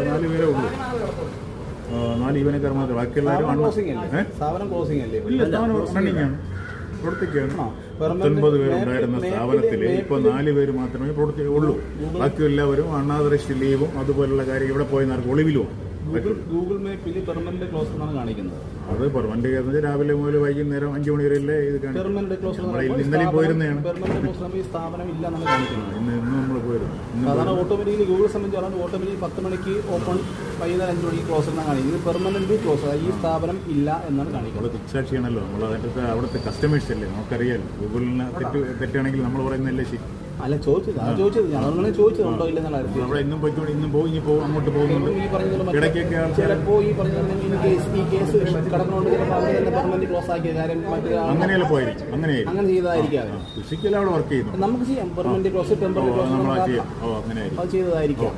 നാല് പേരേ ഉള്ളൂ. 4 ജീവനക്കാർ മാത്രം. ബാക്കിയെല്ലാവരും സ്ഥാപനം ക്ലോസിംഗ് അല്ലേ? ഇല്ല, സ്ഥാപനം റണ്ണിംഗ് ആണ്, പ്രവർത്തിക്കുകയാണ്. 19 പേരുണ്ടായിരുന്ന സ്ഥാപനത്തിൽ ഇപ്പോൾ 4 പേര് മാത്രമേ പ്രവർത്തിക്കുള്ളൂ. ബാക്കി എല്ലാവരും അണ്ണാതിരശ്ശി ലീവും അതുപോലുള്ള കാര്യം ഇവിടെ പോയി ഒളിവിലും. ഗൂഗിൾ മാപ്പിൽ പെർമനന്റ് ക്ലോസ് എന്നാണ് കാണിക്കുന്നത്. അത് പെർമനന്റ് കേസ് രാവിലെ മുതൽ വൈകുന്നേരം 5 മണി വരെയല്ലേ ഇത് പെർമനന്റ് ക്ലോസ്. ഇന്നലെ പോയിരുന്നതാണ്. പെർമനന്റ് ക്ലോസ് ഈ സ്ഥാപനം ഇല്ല എന്നാണ് കാണിക്കുന്നത്. ഇന്ന് നമ്മൾ പോയിരുന്നു. സാധാരണ ഓട്ടോമാറ്റിക്കലി ഗൂഗിൾ സംബന്ധിച്ച് പറഞ്ഞാൽ ഓട്ടോമാറ്റിക്കലി 10 മണിക്ക് ഓപ്പൺ, വൈകുന്നേരം 5 മണിക്ക് ക്ലോസ് എന്നാണ് കാണിക്കുന്നത്. ഇത് പെർമനന്റ് ക്ലോസ്, ഈ സ്ഥാപനം ഇല്ല എന്നാണ് കാണിക്കുന്നത്. ദൃക്സാക്ഷിയാണല്ലോ നമ്മൾ. അതിൻ്റെ അവിടുത്തെ കസ്റ്റമേഴ്സ് അല്ലേ, നമുക്കറിയാലോ. ഗൂഗിളിന് തെറ്റാണെങ്കിൽ നമ്മൾ പറയുന്നതല്ലേ ശരി. അല്ല, ചോദിച്ചത് ഞങ്ങളങ്ങനെ ചോദിച്ചത് ഉണ്ടോ ഇല്ലെന്നുള്ള കാര്യം. അവിടെ ഇന്നും പോയിക്കോട്ടെ, ഇന്നും പോകും, ഇനി പോകും, അങ്ങോട്ട് പോകുന്നുണ്ട്. ഈ പറഞ്ഞ ഇടയ്ക്കൊക്കെ ചിലപ്പോൾ ഈ പറഞ്ഞ ഈ കേസ് കടന്നുകൊണ്ട് ചിലപ്പോൾ അവർ തന്നെ പെർമനന്റ് ക്ലോസ് ആക്കിയ കാര്യം അങ്ങനെയല്ല പോയിരിക്കും. അങ്ങനെ ചെയ്തതായിരിക്കും. ഫിസിക്കൽ അവിടെ വർക്ക് ചെയ്യുന്നു. നമുക്ക് ചെയ്യാം പെർമനന്റ് ക്ലോസ്, ടെമ്പററി ക്ലോസ് അങ്ങനെ അത് ചെയ്തതായിരിക്കും.